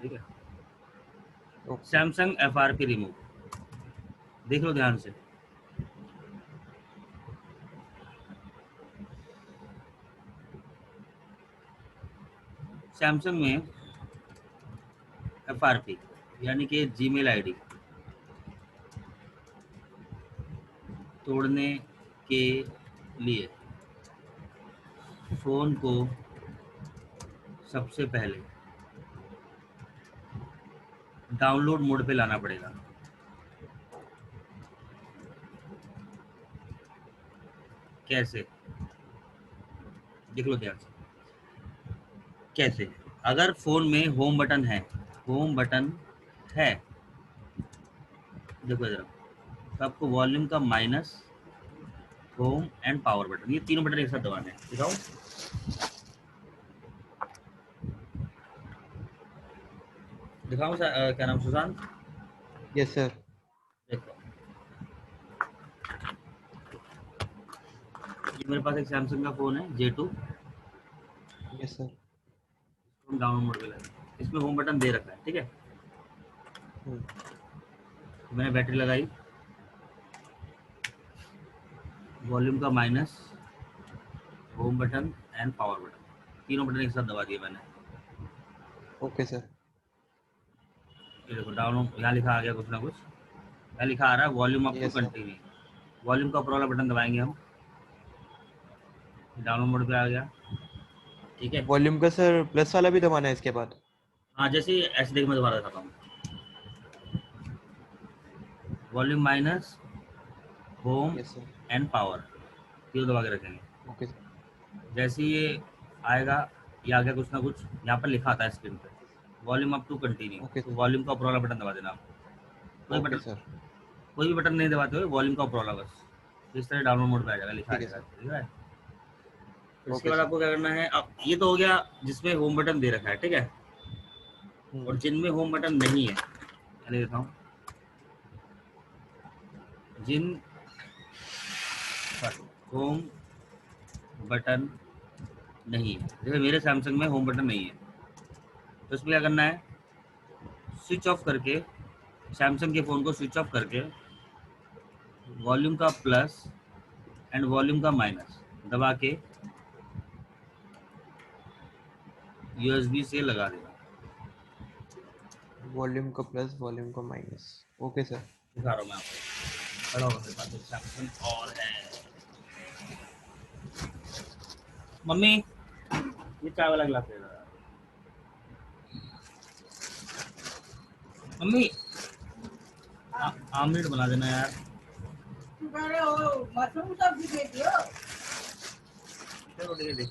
ठीक है। Okay Samsung FRP remove, देख लो ध्यान से। सैमसंग में FRP यानी कि जीमेल आईडी तोड़ने के लिए फ़ोन को सबसे पहले डाउनलोड मोड पे लाना पड़ेगा। कैसे, देख लो ध्यान से। कैसे, अगर फ़ोन में होम बटन है, होम बटन है, देखो जरा, तो आपको वॉल्यूम का minus, home and power button, ये तीनों बटन एक साथ दबाने हैं। दिखाओ, दिखाओ क्या नाम सुशांत, यस सर देखो ये मेरे पास एक सैमसंग का फ़ोन है J2, yes sir download mode पे लगा, इसमें होम बटन दे रखा है, ठीक है। मैंने बैटरी लगाई, वॉल्यूम का minus, home button and power button, तीनों बटन एक साथ दबा दिए मैंने। ओके सर ये देखो डाउनलोड, यहाँ लिखा आ गया कुछ ना कुछ, यहाँ लिखा आ रहा है volume up to yes sir continue. Volume का ऊपर वाला बटन दबाएंगे हम, डाउनलोड मोड पे आ गया, ठीक है। वॉल्यूम का सर प्लस वाला भी दबाना है इसके बाद? हाँ, जैसे ऐसे देख, मैं दोबारा दिखाता हूँ, volume minus, home yes sir and power, ये दबा के रखेंगे। ओके सर जैसे ही ये आएगा, ये आ गया कुछ ना कुछ, यहाँ पर लिखा आता है स्क्रीन पे volume up to continue, okay तो सर वॉल्यूम का ऊपर वाला बटन दबा देना आप। कोई ओके बटन, सर कोई भी बटन नहीं दबाते हुए वॉल्यूम का ऊपर वाला बस, इस तरह डाउनलोड मोड पे आ जाएगा, लिखा आ ठीक है जाएगा, सर ठीक है। तो इसके ओके बाद सर आपको क्या करना है, अब ये तो हो गया जिसमें होम बटन दे रखा है, ठीक है। और जिनमें होम बटन नहीं है, मैं देता हूँ, जिन पर होम बटन नहीं है, जैसे मेरे सैमसंग में होम बटन नहीं है, तो इसमें क्या करना है, स्विच ऑफ करके, सैमसंग के फ़ोन को स्विच ऑफ करके वॉल्यूम का प्लस एंड वॉल्यूम का माइनस दबा के USB से लगा देना। वॉल्यूम का प्लस वॉल्यूम का माइनस ओके सर दिखा रहा हूँ मैं आपको, खड़ा होकर पास एक सैमसंग और है। मम्मी, ये चाय वाला गिलास दे रहा है। मम्मी, आमलेट बना देना यार। मशरूम सब्जी दे दियो। चलो ठीक है, देख।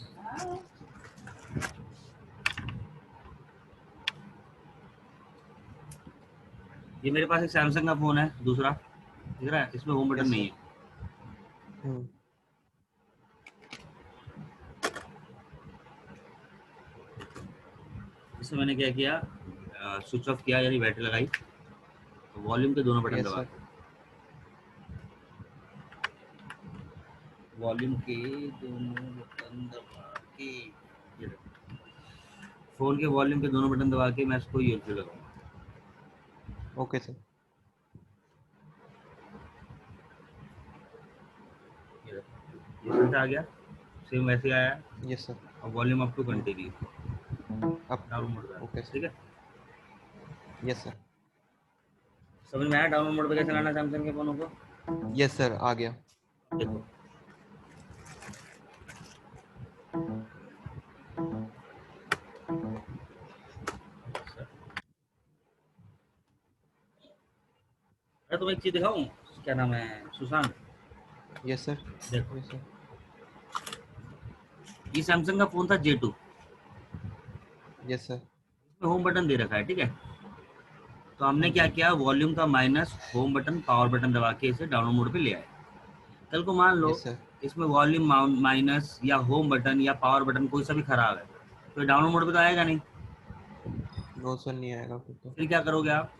ये मेरे पास एक सैमसंग का फ़ोन है दूसरा, दिख रहा है, इसमें होम बटन यस नहीं सर है। इसमें मैंने क्या किया, स्विच ऑफ किया यानी बैटरी लगाई, तो वॉल्यूम के दोनों बटन यस दबा सर के, वॉल्यूम के दोनों बटन दबा के, ये देखो, फ़ोन के वॉल्यूम के दोनों बटन दबा के मैं इसको USB लगाऊंगा। ओके सर ये देखो, ये आ गया, सेम वैसे आया है, यस सर और volume up to continue up download mode पे आ ओके गया, सर ठीक है। यस सर समझ में आया डाउनलोड मोड पे कैसे लाना है सैमसंग के फ़ोनों को। यस सर आ गया देखो, अरे तुम्हें एक चीज़ दिखाऊं, क्या नाम है सुशांत, यस सर देखो, यस सर ये सैमसंग का फ़ोन था J2, यस सर इसमें होम बटन दे रखा है, ठीक है। तो हमने क्या हम्म किया, वॉल्यूम का minus, home button, power button दबा के इसे डाउनलोड मोड पे ले आए। कल को मान लो यस सर इसमें वॉल्यूम माइनस या होम बटन या पावर बटन कोई सा भी खराब है, तो डाउनलोड मोड पे तो आएगा नहीं। नो सर नहीं आएगा फिर तो फिर क्या करोगे आप,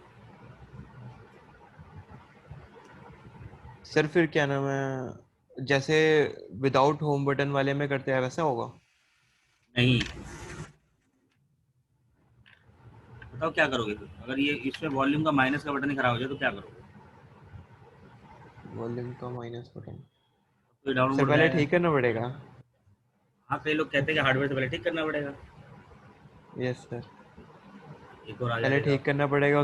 सर फिर क्या नाम है जैसे विदाउट होम बटन वाले में करते हैं वैसा होगा? नहीं, बताओ क्या करोगे फिर? अगर ये इसमें वॉल्यूम का माइनस का बटन ही खराब हो जाए तो क्या करोगे? वॉल्यूम का माइनस बटन तो डाउनलोड से मोड पे पहले आएगा। ठीक करना पड़ेगा। हाँ, कई लोग कहते हैं कि हार्डवेयर से पहले ठीक करना पड़ेगा। यस सर, एक और आ गया, पहले देखा। ठीक करना पड़ेगा,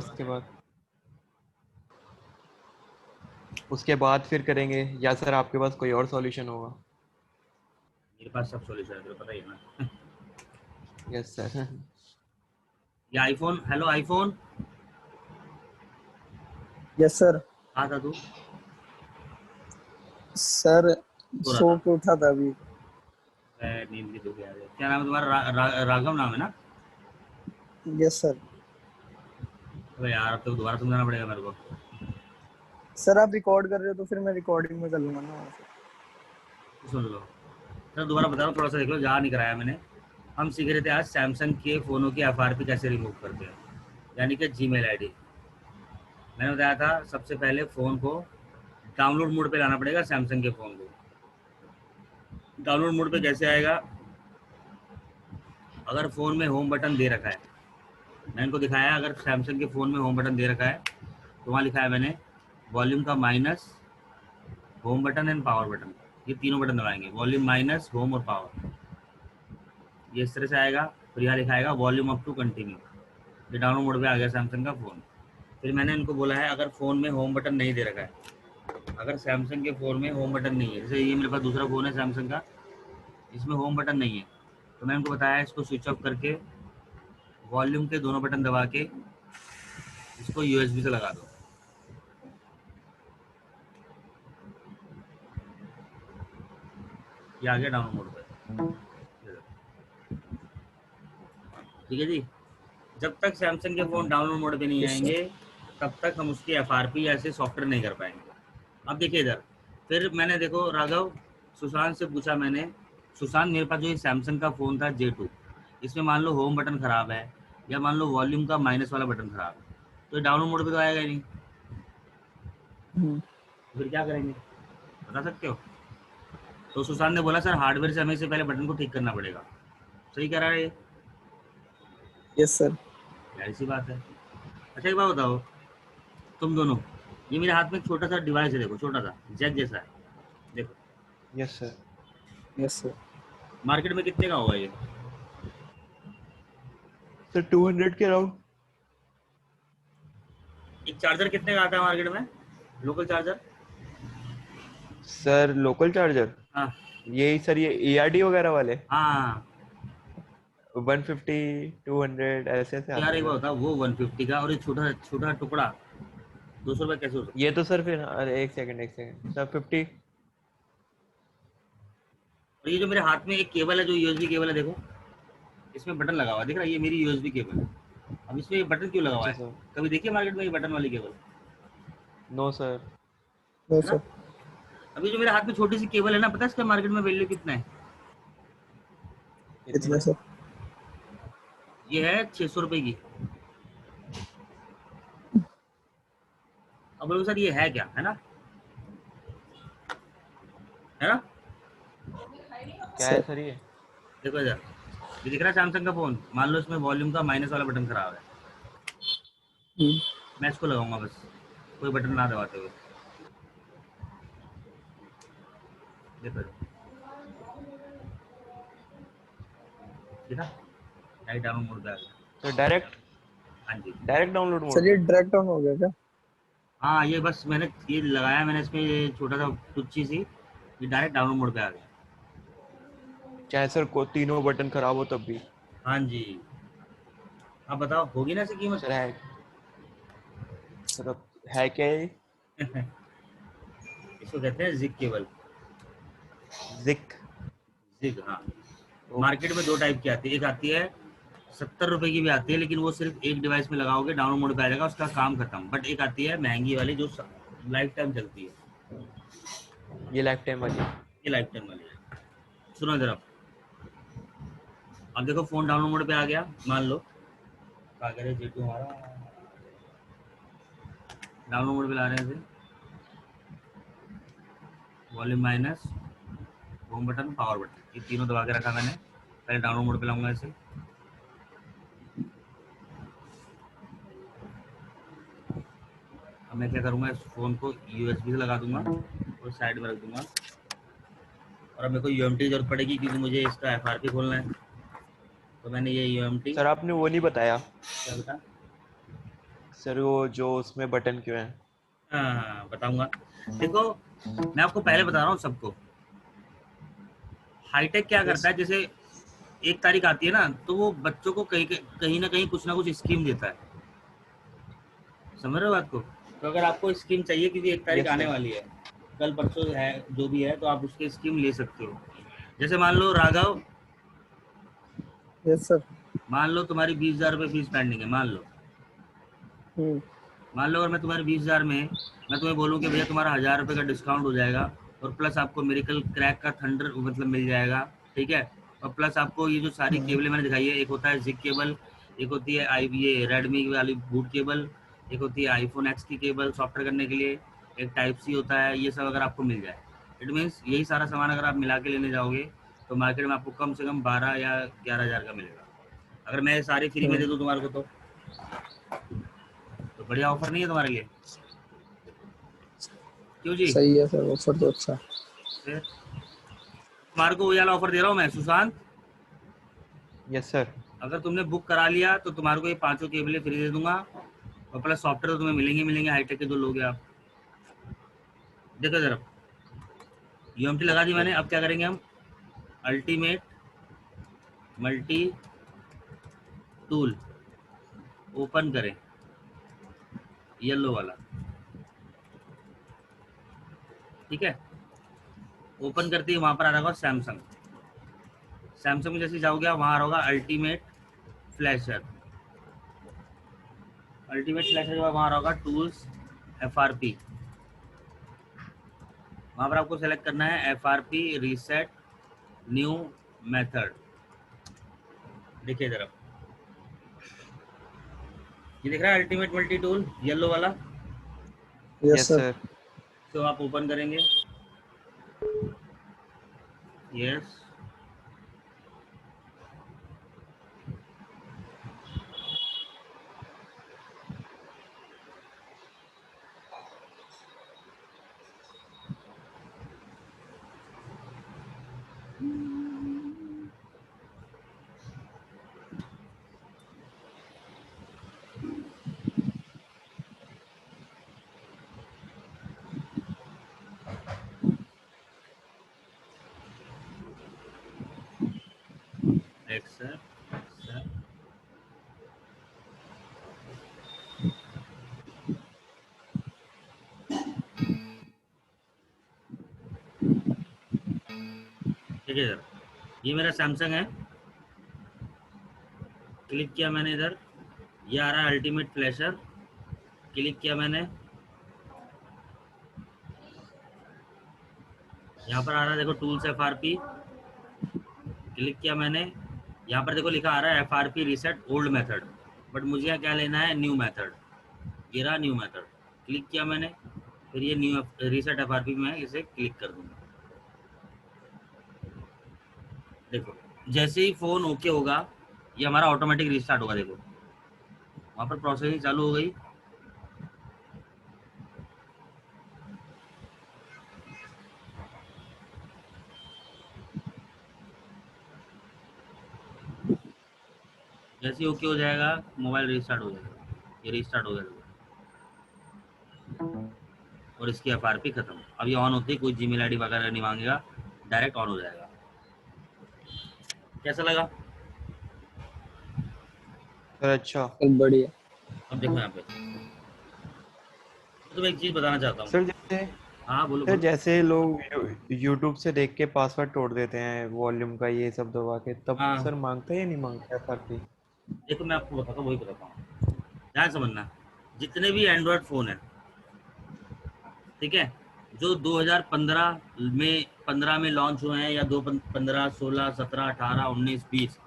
उसके बाद फिर करेंगे, या सर आपके पास कोई और सॉल्यूशन होगा? मेरे पास सब सॉल्यूशन है, तेरे को पता ही है ना। Yes sir. ये iPhone, hello iPhone, yes sir. कहाँ था तू? सर सो रहा सो था। के उठा था अभी। नींद की दुखी आ गई। क्या नाम है तुम्हारा? राघव नाम है ना? Yes sir. अबे यार, अब तो दोबारा समझाना पड़ेगा मेरे को। सर आप रिकॉर्ड कर रहे हो तो फिर मैं रिकॉर्डिंग में कर लूंगा ना वहाँ से। सुन लो सर, दोबारा बता रहा हूँ, थोड़ा सा देख लो, जहाँ नहीं कराया मैंने। हम सीख रहे थे आज सैमसंग के फ़ोनों की एफआरपी कैसे रिमूव करते हैं, यानी कि जीमेल आईडी। मैंने बताया था सबसे पहले फ़ोन को डाउनलोड मोड पे लाना पड़ेगा, सैमसंग के फ़ोन को। डाउनलोड मोड पे कैसे आएगा? अगर फ़ोन में होम बटन दे रखा है, मैंने इनको दिखाया, अगर सैमसंग के फ़ोन में होम बटन दे रखा है तो वहाँ लिखा है मैंने वॉल्यूम का minus, home button and power button, ये तीनों बटन दबाएंगे, वॉल्यूम माइनस, होम और पावर। ये इस तरह से आएगा। फिर यहाँ लिखा आएगा वॉल्यूम अप टू कंटिन्यू। ये डाउनलोड मोड पे आ गया सैमसंग का फ़ोन। फिर मैंने इनको बोला है अगर फ़ोन में होम बटन नहीं दे रखा है, अगर सैमसंग के फ़ोन में होम बटन नहीं है, जैसे ये मेरे पास दूसरा फ़ोन है सैमसंग का, इसमें होम बटन नहीं है, तो मैंने उनको बताया इसको स्विच ऑफ करके वॉल्यूम के दोनों बटन दबा के इसको यूएसबी से लगा दो। ये आ गया डाउनलोड मोड पे। ठीक है जी। जब तक सैमसंग के फ़ोन डाउनलोड मोड पे नहीं यस सर। आएंगे तब तक हम उसकी एफआरपी ऐसे सॉफ्टवेयर नहीं कर पाएंगे। अब देखिए इधर, फिर मैंने देखो राघव, सुशांत से पूछा मैंने, सुशांत मेरे पास जो ये सैमसंग का फ़ोन था J2, इसमें मान लो होम बटन ख़राब है या मान लो वॉल्यूम का माइनस वाला बटन ख़राब है, तो ये डाउनलोड मोड पे तो आएगा ही नहीं। हम्म। तो फिर क्या करेंगे, बता सकते हो? तो सुशांत ने बोला सर हार्डवेयर से हमें इससे पहले बटन को ठीक करना पड़ेगा। सही कह रहा है ये, यस सर। यार सी बात है। अच्छा एक बात बताओ, तुम दोनों, ये मेरे हाथ में एक छोटा सा डिवाइस है, देखो छोटा सा जैक जैसा है, देखो। Yes sir. Yes sir. Market में कितने का होगा ये? सर 200 के अराउंड। एक चार्जर कितने का आता है मार्केट में, local charger? Sir local charger, हाँ यही सर, ये ERD वगैरह वाले हाँ। 150 200 ऐसे ऐसे तो आते यार हैं एक बात सर। बताओ, वो 150 का और ये छोटा छोटा टुकड़ा 200 रुपये कैसे हो सकता ये है? तो सर फिर, अरे एक सेकंड सर, 50। और ये जो मेरे हाथ में एक केबल है जो यूएसबी केबल है, देखो इसमें बटन लगा हुआ है, दिख रहा है? ये मेरी यूएसबी केबल है। अब इसमें ये बटन क्यों लगा हुआ अच्छा है? सर। कभी देखिए मार्केट में ये बटन वाली केबल, नो सर। नो है ना? सर। अभी जो मेरे हाथ में छोटी सी केबल है ना, पता है इसका मार्केट में वैल्यू कितना है? कितने इतना का? सर। ये है 600 रुपये की। अब बोलो सर ये है क्या, है ना? है ना? क्या है सर। सर ये? देखो इधर, ये दिख रहा है सैमसंग का फ़ोन, मान लो इसमें वॉल्यूम का माइनस वाला बटन खराब है, हम्म। मैं इसको लगाऊंगा बस, कोई बटन ना दबाते हुए, देखो देखा, डायरेक्ट डाउनलोड मोड पे आ गया। सर डायरेक्ट, हाँ जी। डायरेक्ट डाउनलोड सर मोड ये पे? डायरेक्ट ऑन हो गया क्या? हाँ, ये बस मैंने ये लगाया, मैंने इसमें ये छोटा सा कुच्ची सी, ये डायरेक्ट डाउनलोड मोड पे आ गया। चाहे सर को तीनों बटन खराब हो तब भी? हाँ जी। अब बताओ होगी ना इसकी कीमत? सर है, सर अब है क्या ये? इसको कहते हैं जिग केबल। जिक? जिग, हाँ। ओके। मार्केट में दो टाइप की आती है, एक आती है 70 रुपए की भी आती है, लेकिन वो सिर्फ एक डिवाइस में लगाओगे डाउनलोड मोड पे आ जाएगा, उसका काम खत्म। बट एक आती है महंगी वाली जो लाइफ टाइम चलती है, ये लाइफ टाइम वाली? ये लाइफ टाइम वाली है। सुनो जरा, अब देखो फोन डाउनलोड मोड पे आ गया, मान लो क्या कह रहे J2 हमारा डाउनलोड मोड पे ला रहे हैं, volume minus, home button, power button, ये तीनों दबा के रखा मैंने। पहले डाउनलोड मोड पे लाऊंगा इसे, अब मैं क्या करूँगा, इस फ़ोन को USB से लगा दूंगा और साइड में रख दूंगा। और अब मेरे को UMT की जरूरत पड़ेगी क्योंकि मुझे इसका FRP खोलना है। तो मैंने ये UMT सर आपने वो नहीं बताया क्या बता। सर, वो जो उसमें बटन क्यों है? हाँ बताऊंगा। देखो मैं आपको पहले बता रहा हूँ सबको। हाईटेक क्या करता यस। है, जैसे 1 तारीख आती है ना, तो वो बच्चों को कहीं कहीं ना कुछ स्कीम देता है। समझ रहे हो बात को? तो अगर आपको स्कीम चाहिए क्योंकि 1 तारीख यस आने सर। वाली है, कल परसों है जो भी है, तो आप उसकी स्कीम ले सकते हो। जैसे मान लो राघव, यस सर। मान लो तुम्हारी 20,000 रुपये फीस पेंडिंग है, हम्म। मान लो अगर मैं तुम्हारे 20,000 में मैं तुम्हें बोलूँ कि भैया तुम्हारा 1,000 रुपये का डिस्काउंट हो जाएगा, और प्लस आपको मेरिकल क्रैक का थंडर मतलब मिल जाएगा, ठीक है। और प्लस आपको ये जो सारी हम्म। केबलें मैंने दिखाई है, एक होता है जिग केबल, एक होती है आई ये रेडमी वाली बूट केबल, एक होती है आईफोन एक्स की केबल सॉफ्टवेयर करने के लिए, एक टाइप सी होता है, ये सब अगर आपको मिल जाए, इट मीन्स यही सारा सामान अगर आप मिला के लेने जाओगे तो मार्केट में आपको कम से कम 12 या 11,000 का मिलेगा। अगर मैं सारी फ्री में दे दूँ तुम्हारे को तो बढ़िया ऑफर नहीं है तुम्हारे लिए? क्यों जी? सही है सर, ऑफर तो अच्छा है। फिर तुम्हारे को वही वाला ऑफर दे रहा हूँ मैं, सुशांत। Yes sir. अगर तुमने बुक करा लिया तो तुम्हारे को ये 5 केबलें फ्री दे दूंगा, और प्लस सॉफ्टवेयर तो तुम्हें मिलेंगे हाईटेक के जो लोगे आप। देखो जरा, यूएमटी लगा दी मैंने। अब क्या करेंगे हम, अल्टीमेट मल्टी टूल ओपन करें, येलो वाला, ठीक है। ओपन करते ही वहां पर आ रहा होगा सैमसंग। सैमसंग में जैसे जाओगे आप, वहां होगा अल्टीमेट फ्लैशर। अल्टीमेट फ्लैशर के बाद वहां होगा टूल्स FRP। वहां पर आपको सेलेक्ट करना है FRP रीसेट न्यू मेथड। देखिए जरा, ये दिख रहा है अल्टीमेट मल्टी टूल येलो वाला। Yes yes sir. सर। तो आप ओपन करेंगे, यस। एक्सेप्ट। देखिए सर, ये मेरा सैमसंग है। क्लिक किया मैंने इधर, ये आ रहा है अल्टीमेट फ्लैशर। क्लिक किया मैंने, यहाँ पर आ रहा है देखो टूल्स FRP। क्लिक किया मैंने, यहाँ पर देखो लिखा आ रहा है FRP reset old method, but मुझे यहाँ क्या लेना है, न्यू मेथड। ये रहा न्यू मेथड। क्लिक किया मैंने, फिर ये न्यू रीसेट FRP में इसे क्लिक कर दूंगा। देखो जैसे ही फोन ओके होगा, ये हमारा ऑटोमेटिक रीस्टार्ट होगा। देखो वहाँ पर प्रोसेसिंग चालू हो गई। जैसे ही ओके हो जाएगा, मोबाइल रीस्टार्ट हो जाएगा। ये रीस्टार्ट हो गया और इसकी FRP खत्म। अब ये ऑन होती है, कोई जीमेल ID वगैरह नहीं मांगेगा, डायरेक्ट ऑन हो जाएगा। कैसा लगा? सर अच्छा। सर बढ़िया। अब देखो यहाँ पे तो मैं एक चीज बताना चाहता हूँ। सर जैसे हाँ बोलो सर बोलो। जैसे लोग यूट्यूब से देख के पासवर्ड तोड़ देते हैं वॉल्यूम का ये सब दबा के, तब हाँ सर मांगता है या नहीं मांगता FRP? देखो मैं आपको बताता हूँ, वही बताता हूँ, ध्यान समझना। जितने भी एंड्रॉयड फ़ोन है, ठीक है, जो 2015 में 15 में लॉन्च हुए हैं, या 2015 16 17 18 19 20,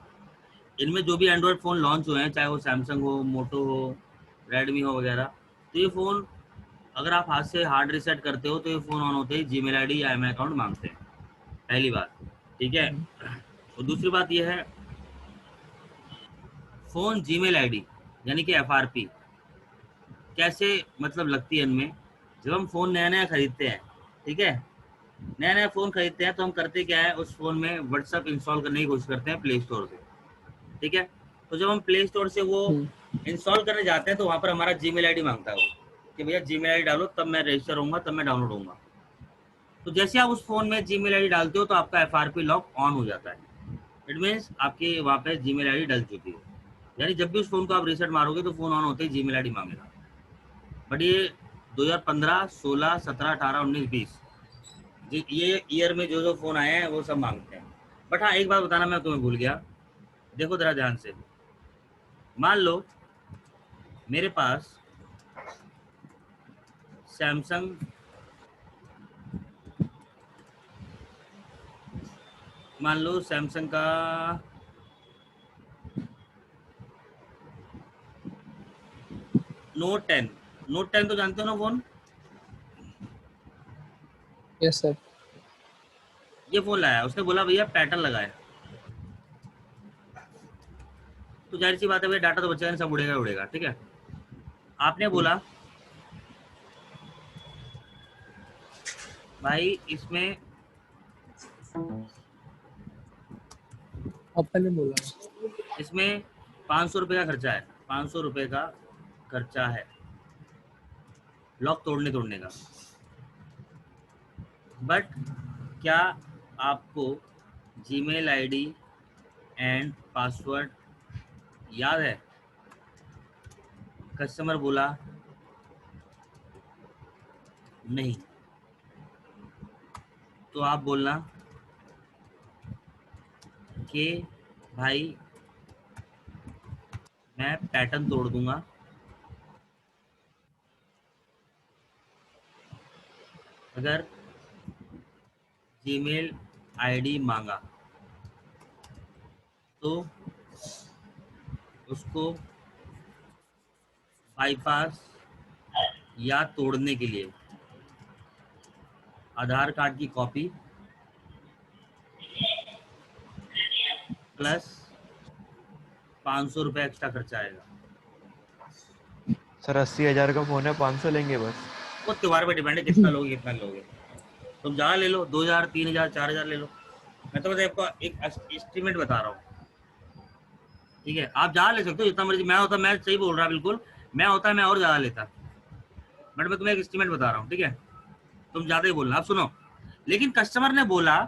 इनमें जो भी एंड्रॉयड फ़ोन लॉन्च हुए हैं, चाहे वो सैमसंग हो, मोटो हो, रेडमी हो वगैरह, तो ये फ़ोन अगर आप हाथ से हार्ड रीसेट करते हो तो ये फ़ोन ऑन होते ही जीमेल ID या IM अकाउंट मांगते हैं। पहली बात, ठीक है। और दूसरी बात यह है, फ़ोन जीमेल ID यानी कि FRP कैसे मतलब लगती है इनमें, जब हम फ़ोन नया नया खरीदते हैं, ठीक है, नया नया फ़ोन खरीदते हैं तो हम करते क्या है, उस फ़ोन में व्हाट्सअप इंस्टॉल करने की कोशिश करते हैं प्ले स्टोर से, ठीक है। तो जब हम प्ले स्टोर से वो इंस्टॉल करने जाते हैं तो वहाँ पर हमारा जीमेल आईडी मांगता है वो, कि भैया जीमेल आईडी डालो तब मैं रजिस्टर होऊंगा, तब मैं डाउनलोड होऊंगा। तो जैसे आप उस फ़ोन में जीमेल आईडी डालते हो तो आपका एफआरपी लॉक ऑन हो जाता है। इट मीन्स आपकी वहाँ पे जीमेल आईडी डल चुकी है, यानी जब भी उस फ़ोन को आप रीसेट मारोगे तो फ़ोन ऑन होते ही जीमेल आईडी मांगेगा। बट ये 2015, 16, 17, 18, 19, 20 ये ईयर में जो जो फ़ोन आए हैं वो सब मांगते हैं। बट हाँ, एक बात बताना मैं तुम्हें भूल गया, देखो ज़रा ध्यान से। मान लो मेरे पास सैमसंग मान लो सैमसंग का नोट 10, नोट 10 तो जानते हो ना फ़ोन, यस सर। ये फ़ोन लाया, उसने बोला भैया पैटर्न लगाए, तो जाहिर सी बात है भैया डाटा तो बचेगा नहीं, सब उड़ेगा उड़ेगा, ठीक है। आपने बोला भाई इसमें आपने बोला। इसमें 500 रुपये का खर्चा है, 500 रुपये का खर्चा है लॉक तोड़ने तोड़ने का। बट क्या आपको जीमेल आईडी एंड पासवर्ड याद है? कस्टमर बोला नहीं। तो आप बोलना कि भाई मैं पैटर्न तोड़ दूंगा, अगर जीमेल आईडी मांगा तो उसको बाईपास या तोड़ने के लिए आधार कार्ड की कॉपी प्लस 500 रुपये एक्स्ट्रा खर्चा आएगा। सर 80,000 का फोन है, 500 लेंगे बस। वो त्योहार पे डिपेंड है कितना लोगे कितना लोगे। तुम ज़्यादा ले लो, 2000, 3000, 4000 ले लो। मैं तो बस आपको एक एस्टिमेट बता रहा हूँ, ठीक है। आप ज़्यादा ले सकते हो जितना मर्जी, मैं होता मैं सही बोल रहा बिल्कुल, मैं होता मैं और ज़्यादा लेता, बट मैं तुम्हें एक एस्टिमेट बता रहा हूँ, ठीक है। तुम ज़्यादा ही बोलना। अब सुनो, लेकिन कस्टमर ने बोला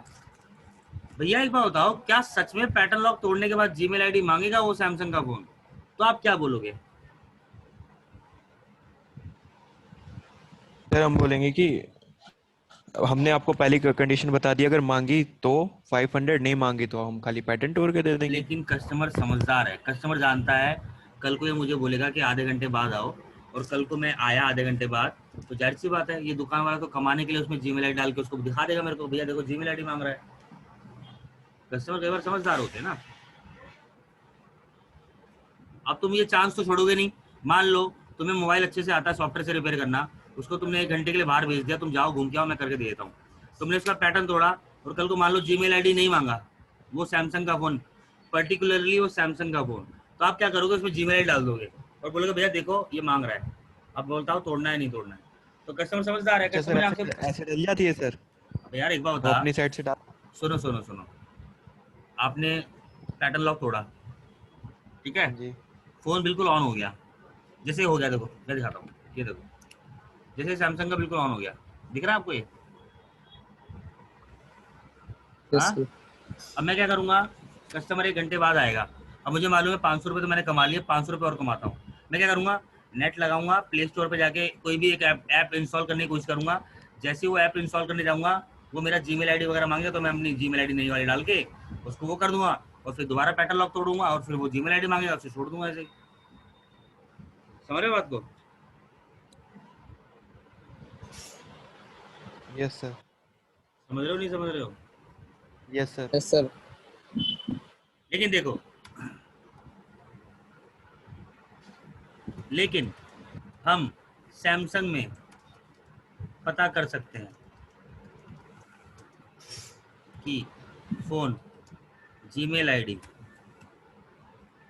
भैया एक बात बताओ, क्या सच में पैटर्न लॉक तोड़ने के बाद जीमेल आईडी मांगेगा वो सैमसंग का फोन? तो आप क्या बोलोगे? सर हम बोलेंगे कि हमने आपको पहली कंडीशन बता दी, अगर मांगी तो 500, नहीं मांगी तो हम खाली पैटर्न तोड़ के दे देंगे। लेकिन कस्टमर समझदार है, कस्टमर जानता है कल को ये मुझे बोलेगा कि आधे घंटे बाद आओ, और कल को मैं आया आधे घंटे बाद, तो जाहिर सी बात है ये दुकान वाला तो कमाने के लिए उसमें जीमेल आईडी डाल के उसको दिखा देगा मेरे को, भैया देखो जीमेल आईडी मांग रहा है। कस्टमर कई बार समझदार होते हैं ना। अब तुम ये चांस तो छोड़ोगे नहीं। मान लो तुम्हें मोबाइल अच्छे से आता है सॉफ्टवेयर से रिपेयर करना, उसको तुमने 1 घंटे के लिए बाहर भेज दिया, तुम जाओ घूम के आओ मैं करके दे देता हूँ। तुमने उसका पैटर्न तोड़ा और कल को मान लो जीमेल आईडी नहीं मांगा, वो सैमसंग का फोन, पर्टिकुलरली वो सैमसंग का फोन, तो आप क्या करोगे? उसमें जीमेल आईडी डाल दोगे और बोलोगे भैया देखो ये मांग रहा है, अब बोलता हूँ तोड़ना है नहीं तोड़ना है। तो कस्टमर समझदार है, अच्छा सर, कस्टमर ने ऐसे आपसे ऐसे डल जाती है सर, अब यार एक बात वो बता, अपनी साइड से डाल। सुनो सुनो सुनो, आपने पैटर्न लॉक तोड़ा, ठीक है, हाँ जी। फोन बिल्कुल ऑन हो गया, जैसे हो गया, देखो मैं दिखाता हूँ, ये देखो जैसे सैमसंग का बिल्कुल ऑन हो गया, दिख रहा है आपको ये? यस हाँ। सर। अब मैं क्या करूँगा, कस्टमर 1 घंटे बाद आएगा, अब मुझे मालूम है 500 रुपये तो मैंने कमा लिए, 500 रुपये और कमाता हूँ। मैं क्या करूँगा, नेट लगाऊंगा, प्ले स्टोर पर जाके कोई भी एक ऐप इंस्टॉल करने की कोशिश करूँगा। जैसे ही वो ऐप इंस्टॉल करने जाऊँगा वो मेरा जीमेल आईडी वगैरह मांगेगा, तो मैं अपनी जीमेल आईडी नई वाली डाल के उसको वो कर दूंगा, और फिर दोबारा पैटर्न लॉक तोड़ूंगा और फिर वो जीमेल आईडी मांगेगा, फिर छोड़ दूंगा ऐसे ही। समझ रहे हो बात को? Yes sir. समझ रहे हो नहीं समझ रहे हो? Yes sir. Yes sir. लेकिन देखो, लेकिन हम सैमसंग में पता कर सकते हैं कि फ़ोन जीमेल आईडी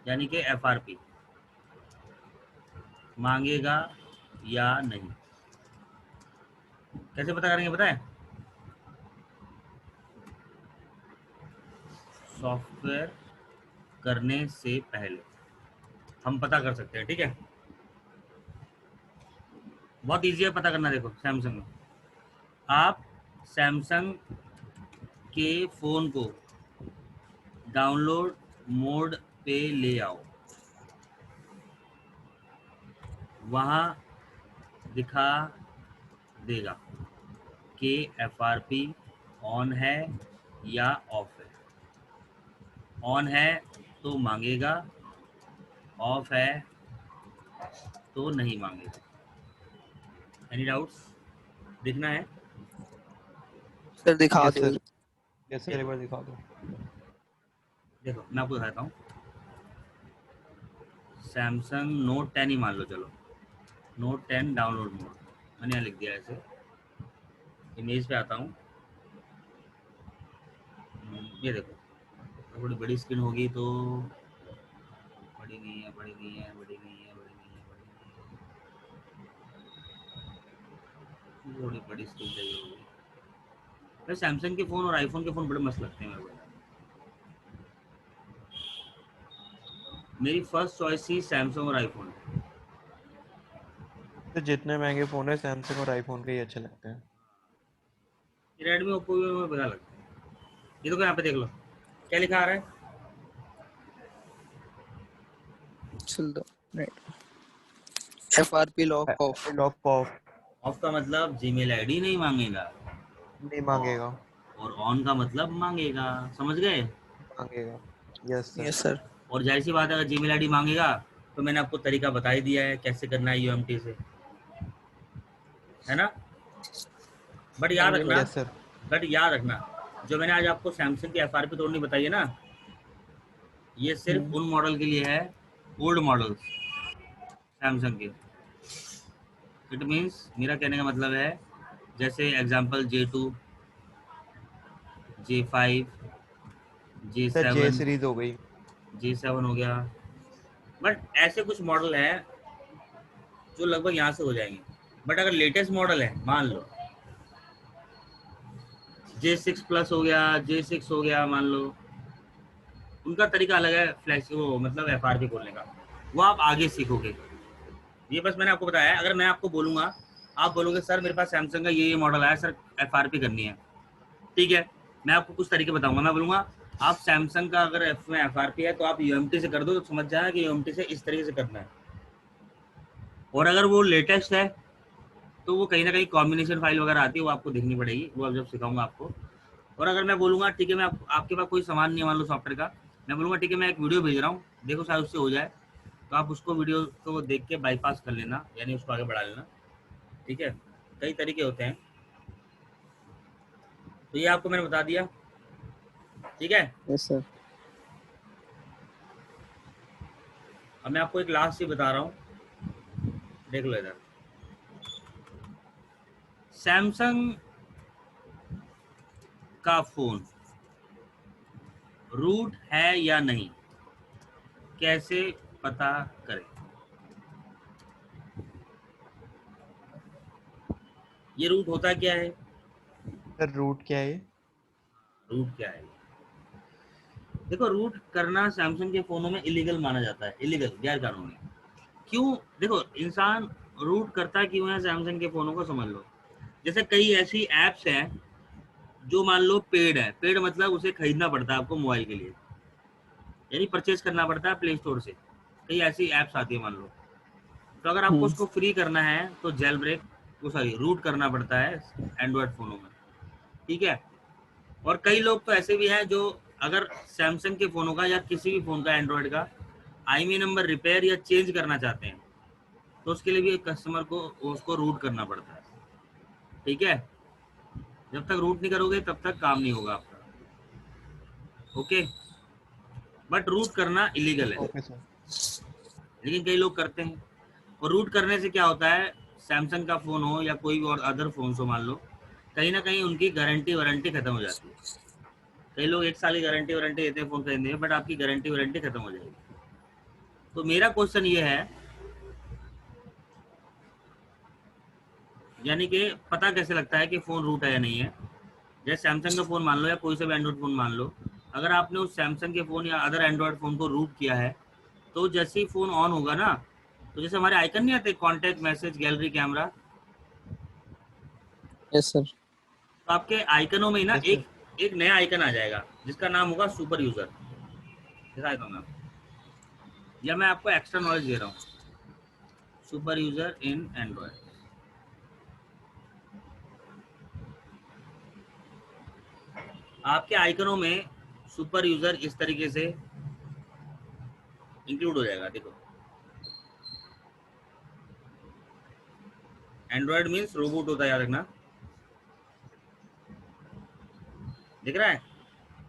यानी कि एफआरपी मांगेगा या नहीं। कैसे पता करेंगे पता है? सॉफ्टवेयर करने से पहले हम पता कर सकते हैं, ठीक है। बहुत इजी है पता करना। देखो सैमसंग में आप सैमसंग के फ़ोन को डाउनलोड मोड पे ले आओ, वहाँ दिखा देगा कि FRP ऑन है या ऑफ है। ऑन है तो मांगेगा, ऑफ है तो नहीं मांगेगा। Any doubts? दिखना है? सर दिखा यस दो। सर, यस सर, एक बार दिखा दो। देखो मैं आपको दिखाता हूँ। सैमसंग नोट 10 ही मान लो, चलो नोट 10 डाउनलोड मोड मैंने यहाँ लिख दिया ऐसे। इमेज पे आता हूँ। ये देखो, थोड़ी बड़ी स्क्रीन होगी तो बड़ी नहीं है, बड़ी नहीं है, बड़ी नहीं है, बड़ी नहीं है, बड़ी नहीं है, थोड़ी बड़ी स्क्रीन चाहिए होगी। फिर सैमसंग के फ़ोन और आईफोन के फ़ोन बड़े मस्त लगते हैं मेरे को। मेरी फर्स्ट चॉइस थी सैमसंग और आईफोन। तो जितने महंगे फ़ोन है सैमसंग और आईफोन के ही अच्छे लगते हैं। रेडमी ओप्पो भी मुझे बढ़िया लगता है। ये तो यहाँ पे देख लो क्या लिखा आ रहा है। चल दो नहीं, FRP lock of. Lock of of का मतलब जीमेल आईडी नहीं मांगेगा, नहीं और मांगेगा, ऑन का मतलब मांगेगा। समझ गए? मांगेगा। Yes sir. Yes sir. और जाहिर सी बात है, अगर जीमेल आईडी मांगेगा तो मैंने आपको तरीका बता ही दिया है कैसे करना है UMT से, है ना। बट हाँ याद जी रखना, यस सर। बट याद रखना, जो मैंने आज आपको सैमसंग की FRP तोड़नी बताई है ना, ये सिर्फ उन मॉडल के लिए है, ओल्ड मॉडल्स सैमसंग के। इट मीन्स मेरा कहने का मतलब है, जैसे एग्जांपल J2, J5, सर जे J7, सीरीज हो गई। J7 हो गया। बट ऐसे कुछ मॉडल हैं जो लगभग यहाँ से हो जाएंगे। बट अगर लेटेस्ट मॉडल है, मान लो J6 प्लस हो गया, J6 हो गया, मान लो, उनका तरीका अलग है फ्लैश वो मतलब FRP खोलने का, वो आप आगे सीखोगे। ये बस मैंने आपको बताया है। अगर मैं आपको बोलूँगा, आप बोलोगे सर मेरे पास सैमसंग का ये मॉडल आया सर, FRP करनी है, ठीक है, मैं आपको कुछ तरीके बताऊंगा। मैं बोलूँगा आप सैमसंग का अगर में FRP है तो आप UMT से कर दो, तो समझ जाए कि UMT से इस तरीके से करना है। और अगर वो लेटेस्ट है तो वो कहीं ना कहीं कॉम्बिनेशन फाइल वगैरह आती है, वो आपको देखनी पड़ेगी, वो अब जब सिखाऊंगा आपको। और अगर मैं बोलूँगा ठीक है, मैं आपके पास कोई सामान नहीं है मान लो सॉफ्टवेयर का, मैं बोलूँगा ठीक है मैं एक वीडियो भेज रहा हूँ, देखो शायद उससे हो जाए, तो आप उसको वीडियो को देख के बाईपास कर लेना, यानी उसको आगे बढ़ा लेना, ठीक है। कई तरीके होते हैं, तो ये आपको मैंने बता दिया, ठीक है। Yes sir. अब मैं आपको एक लास्ट चीज बता रहा हूँ, देख लो इधर। सैमसंग का फोन रूट है या नहीं, कैसे पता करें? ये रूट होता क्या है? सर रूट क्या है? रूट क्या है? देखो, रूट करना सैमसंग के फोनों में इलीगल माना जाता है, इलीगल, गैर कानूनी। क्यों? देखो, इंसान रूट करता क्यों है सैमसंग के फोनों को, समझ लो। जैसे कई ऐसी एप्स हैं जो मान लो पेड है, पेड मतलब उसे खरीदना पड़ता है आपको मोबाइल के लिए, यानी परचेज करना पड़ता है प्ले स्टोर से। कई ऐसी ऐप्स आती है मान लो, तो अगर आपको उसको फ्री करना है तो जेल ब्रेक, वो सॉरी रूट करना पड़ता है एंड्रॉयड फ़ोनों में, ठीक है। और कई लोग तो ऐसे भी हैं जो अगर सैमसंग के फ़ोनों का या किसी भी फ़ोन का एंड्रॉयड का IMEI नंबर रिपेयर या चेंज करना चाहते हैं, तो उसके लिए भी एक कस्टमर को उसको रूट करना पड़ता है, ठीक है। जब तक रूट नहीं करोगे तब तक काम नहीं होगा आपका, ओके। बट रूट करना इलीगल है, ओके सर। लेकिन कई लोग करते हैं। और रूट करने से क्या होता है, सैमसंग का फ़ोन हो या कोई भी और अदर फ़ोन हो मान लो, कहीं ना कहीं उनकी गारंटी वारंटी खत्म हो जाती है। कई लोग 1 साल की गारंटी वारंटी देते हैं फ़ोन खरीदने में, बट आपकी गारंटी वारंटी खत्म हो जाएगी। तो मेरा क्वेश्चन ये है यानी कि पता कैसे लगता है कि फ़ोन रूट है या नहीं है। जैसे सैमसंग का फ़ोन मान लो या कोई सा भी एंड्रॉयड फ़ोन मान लो, अगर आपने उस सैमसंग के फ़ोन या अदर एंड्रॉयड फ़ोन को रूट किया है, तो जैसे ही फ़ोन ऑन होगा ना, तो जैसे हमारे आइकन नहीं आते contact, message, gallery, camera, yes sir. तो आपके आइकनों में ही ना यस एक सर। एक नया आइकन आ जाएगा जिसका नाम होगा सुपर यूज़र। दिखा देता हूँ मैं आपको, या मैं आपको एक्स्ट्रा नॉलेज दे रहा हूँ। सुपर यूज़र इन एंड्रॉयड, आपके आइकनों में सुपर यूज़र इस तरीके से इंक्लूड हो जाएगा। देखो, एंड्रॉयड मीन्स रोबोट होता है, याद रखना। दिख रहा है,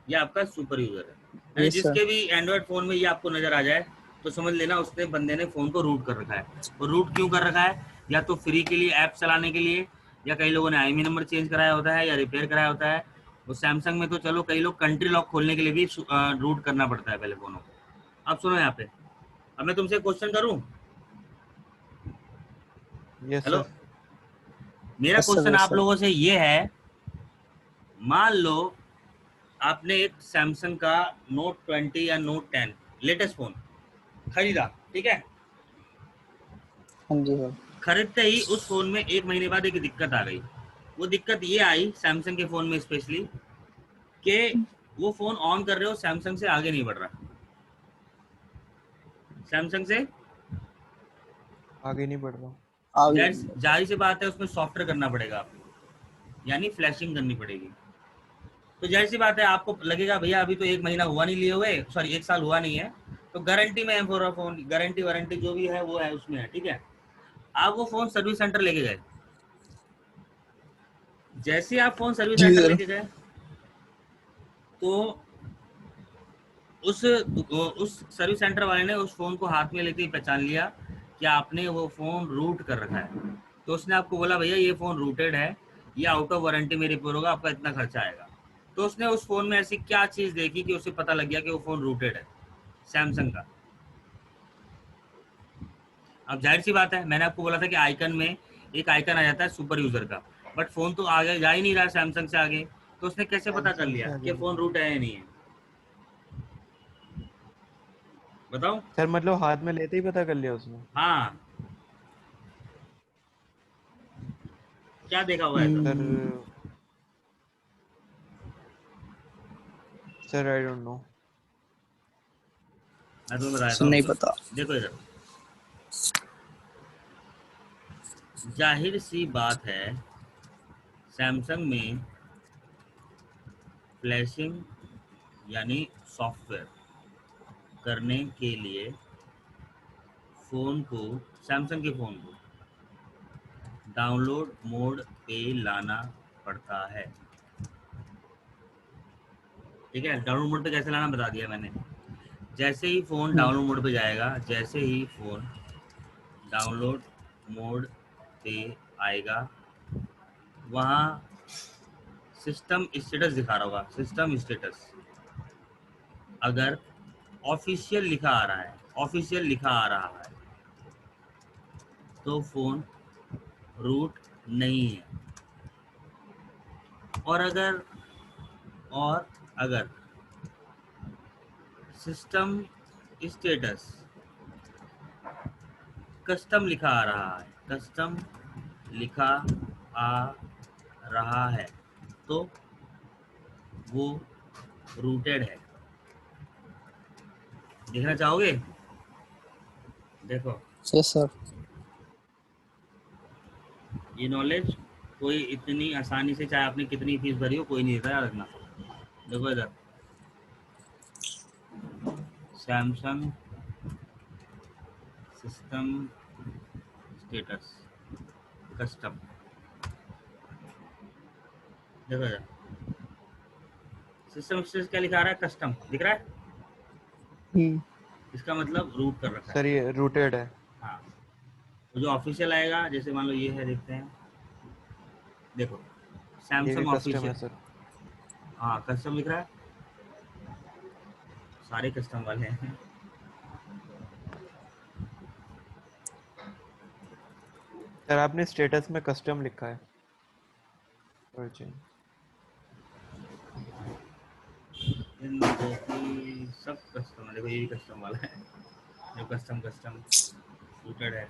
ये आपका सुपर यूज़र है। यानी यस सर। जिसके भी एंड्रॉयड फ़ोन में ये आपको नज़र आ जाए तो समझ लेना उसने बंदे ने फ़ोन को रूट कर रखा है। और रूट क्यों कर रखा है? या तो फ्री के लिए, ऐप चलाने के लिए, या कई लोगों ने आईएमई नंबर चेंज कराया होता है या रिपेयर कराया होता है। और सैमसंग में तो चलो कई लोग कंट्री लॉक खोलने के लिए भी रूट करना पड़ता है पहले फ़ोनों को। अब सुनो यहाँ पे, अब मैं तुमसे क्वेश्चन करूँ। Yes hello, sir. मेरा यस सर। क्वेश्चन यस आप सर। लोगों से ये है, मान लो आपने एक सैमसंग का नोट 20 या नोट 10 लेटेस्ट फ़ोन खरीदा, ठीक है। हाँ जी सर। खरीदते ही उस फ़ोन में 1 महीने बाद एक दिक्कत आ गई। वो दिक्कत ये आई सैमसंग के फ़ोन में स्पेशली, कि वो फ़ोन ऑन कर रहे हो, सैमसंग से आगे नहीं बढ़ रहा। सैमसंग से आगे नहीं बढ़ रहा। आगे। जाहिर सी बात है उसमें सॉफ्टवेयर करना पड़ेगा आपको, यानी फ्लैशिंग करनी पड़ेगी। तो जाहिर सी बात है आपको लगेगा भैया अभी तो 1 महीना हुआ नहीं लिए हुए, सॉरी 1 साल हुआ नहीं है, तो गारंटी में है पूरा फ़ोन, गारंटी वारंटी जो भी है वो है उसमें है, ठीक है। आप वो फ़ोन सर्विस सेंटर लेके गए, जैसे आप फ़ोन सर्विस जी सेंटर सर। लेके गए तो उस सर्विस सेंटर वाले ने उस फ़ोन को हाथ में लेते ही पहचान लिया कि आपने वो फ़ोन रूट कर रखा है। तो उसने आपको बोला भैया ये फ़ोन रूटेड है, ये आउट ऑफ वारंटी में रिपेयर होगा, आपका इतना खर्चा आएगा। तो उसने उस फ़ोन में ऐसी क्या चीज़ देखी कि उसे पता लग गया कि वो फ़ोन रूटेड है सैमसंग का। अब जाहिर सी बात है, मैंने आपको बोला था कि आइकन में एक आइकन आ जाता है सुपर यूज़र का, बट फ़ोन तो आगे जा ही नहीं रहा सैमसंग से आगे। तो उसने कैसे पता कर सैमसंग लिया से आगे कि नहीं फ़ोन बढ़ रूट रहा। है या नहीं है? बताओ। सर मतलब हाथ में लेते ही पता कर लिया उसने। हाँ, क्या देखा हुआ ऐसा? Sir. Hmm. Sir I don't know. मैं तुम्हें बता देता सर नहीं हूँ, पता। देखो इधर, जाहिर सी बात है सैमसंग में फ्लैशिंग यानी सॉफ्टवेयर करने के लिए फ़ोन को, सैमसंग के फ़ोन को डाउनलोड मोड पे लाना पड़ता है, ठीक है। डाउनलोड मोड पे कैसे लाना बता दिया मैंने। जैसे ही फ़ोन हम्म। डाउनलोड मोड पे जाएगा, जैसे ही फ़ोन डाउनलोड मोड पे आएगा, वहाँ सिस्टम स्टेटस दिखा रहा होगा, सिस्टम स्टेटस। अगर ऑफिशियल लिखा आ रहा है, ऑफिशियल लिखा आ रहा है, तो फ़ोन रूट नहीं है। और अगर और अगर सिस्टम स्टेटस कस्टम लिखा आ रहा है, कस्टम लिखा आ रहा है, तो वो रूटेड है। देखना चाहोगे? देखो, यस सर। ये नॉलेज कोई इतनी आसानी से, चाहे आपने कितनी फीस भरी हो, कोई नहीं देता, याद रखना। देखो इधर, सैमसंग सिस्टम स्टेटस कस्टम, देखो इधर सिस्टम स्टेटस क्या लिखा आ रहा है, कस्टम दिख रहा है। हम्म। इसका मतलब रूट कर रखा सर है। ये रूटेड है। हाँ, तो जो ऑफिशियल आएगा, जैसे मान लो ये है, देखते हैं, देखो ये भी सैमसंग कस्टम है ऑफिशियल। सर। हाँ, कस्टम लिख रहा है, सारे कस्टम वाले हैं। सर आपने स्टेटस में कस्टम लिखा है। Virgin। सब कस्टम है, देखो ये भी कस्टम वाला है, जो कस्टम सूटेड है।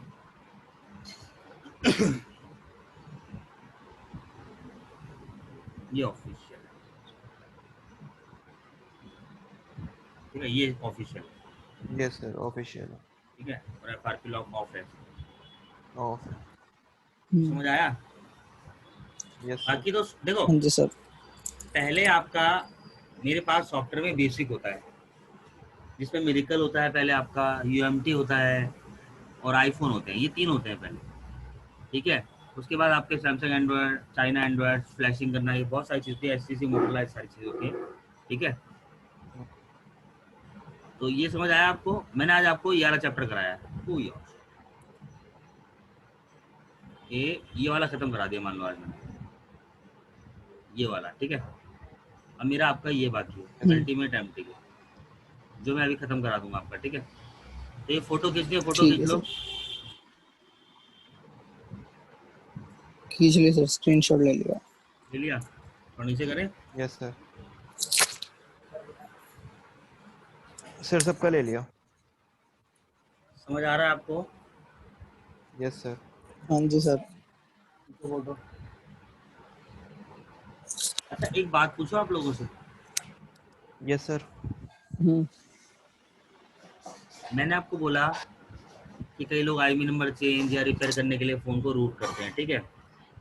ये ऑफिशियल है, ठीक है, ये ऑफिशियल है, यस सर ऑफिशियल है। ठीक है, और FRP लॉक ऑफ है। ऑफ है। समझ आया? Yes sir. बाकी तो देखो, हाँ जी सर। पहले आपका मेरे पास सॉफ्टवेयर में बेसिक होता है, जिसमें मिरेकल होता है, पहले आपका UMT होता है और आईफोन होते हैं, ये 3 होते हैं पहले, ठीक है। उसके बाद आपके Samsung Android, China Android, flashing करना, ये बहुत सारी चीज़ें, STC मोटोरोला, सारी चीज़ें होती है, ठीक है। तो ये समझ आया आपको? मैंने आज आपको ये वाला चैप्टर कराया है, तो ये वाला खत्म करा दिया, मान लो आज मैंने ये वाला, ठीक है। अब मेरा आपका ये बाकी है, अल्टीमेट MTK, जो मैं अभी खत्म करा दूंगा आपका, ठीक है। तो ये फोटो खींचनी है, फोटो ठीक खींच है लो। सर, खींच ली सर, स्क्रीनशॉट ले लिया। ले लिया? और नीचे करें? Yes sir. सर सबका ले लिया। समझ आ रहा है आपको? Yes sir. हाँ जी सर। फोटो। अच्छा, एक बात पूछो आप लोगों से, यस सर। मैंने आपको बोला कि कई लोग IMEI नंबर चेंज या रिपेयर करने के लिए फ़ोन को रूट करते हैं, ठीक है।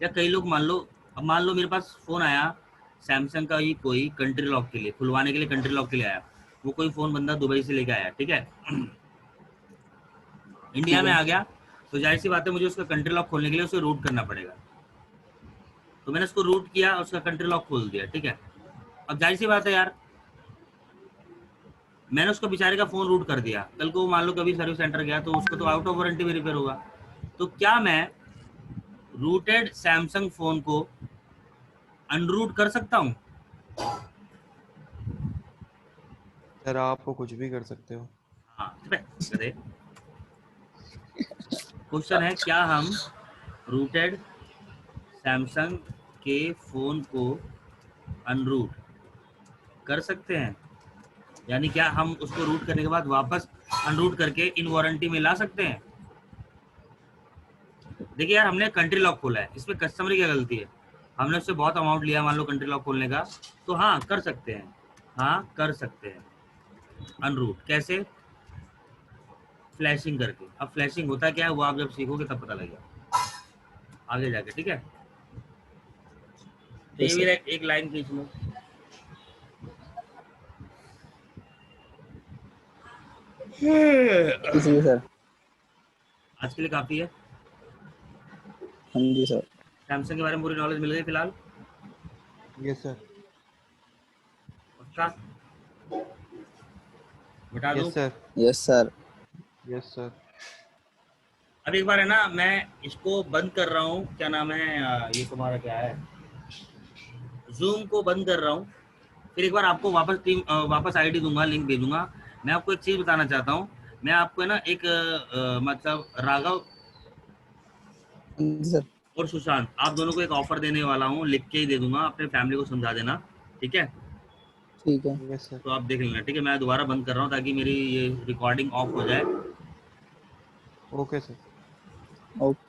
या कई लोग मान लो मेरे पास फ़ोन आया सैमसंग का ही, कोई कंट्री लॉक के लिए खुलवाने के लिए, कंट्री लॉक के लिए आया, वो कोई फ़ोन बंदा दुबई से लेके आया, ठीक है। इंडिया ठीक में है। आ गया, तो जाहिर सी बात है मुझे उसका कंट्री लॉक खोलने के लिए उसे रूट करना पड़ेगा। तो मैंने उसको रूट किया, उसका कंट्री लॉक खोल दिया, ठीक है। अब जाहिर सी बात है यार, मैंने उसको बेचारे का फ़ोन रूट कर दिया, कल को मान लो कभी सर्विस सेंटर गया तो उसको तो आउट ऑफ वारंटी में रिपेयर होगा। तो क्या मैं रूटेड सैमसंग फ़ोन को अनरूट कर सकता हूँ? सर आपको कुछ भी कर सकते हो। हाँ, गधे। क्वेश्चन है, क्या हम रूटेड सैमसंग के फ़ोन को अनरूट कर सकते हैं? यानी क्या हम उसको रूट करने के बाद वापस अनरूट करके इन वारंटी में ला सकते हैं? देखिए यार, हमने कंट्री लॉक खोला है, इसमें कस्टमर की क्या गलती है? हमने उससे बहुत अमाउंट लिया मान लो कंट्री लॉक खोलने का, तो हाँ कर सकते हैं, हाँ कर सकते हैं अनरूट। कैसे? फ्लैशिंग करके। अब फ्लैशिंग होता क्या है वो आप जब सीखोगे तब पता लगेगा आगे जाके, ठीक है। तो ये यस भी सर। एक लाइन खींच लो। खींच ली सर। आज के लिए काफ़ी है। हाँ जी सर। सैमसंग के बारे में पूरी नॉलेज मिल गई फिलहाल? Yes sir. पक्का? बता दूं? Yes sir. Yes sir. Yes sir. अब एक बार है ना, मैं इसको बंद कर रहा हूँ, क्या नाम है, ये तुम्हारा क्या है, जूम को बंद कर रहा हूँ। फिर एक बार आपको वापस आईडी दूंगा, लिंक भेजूंगा। मैं आपको एक चीज़ बताना चाहता हूँ, मैं आपको है ना एक मतलब राघव हाँ जी सर। और सुशांत, आप दोनों को एक ऑफर देने वाला हूँ, लिख के ही दे दूंगा, अपने फैमिली को समझा देना, ठीक है। ठीक है। Yes sir. तो आप देख लेना, ठीक है। मैं दोबारा बंद कर रहा हूँ ताकि मेरी ये रिकॉर्डिंग ऑफ हो जाए। Okay sir. ओके।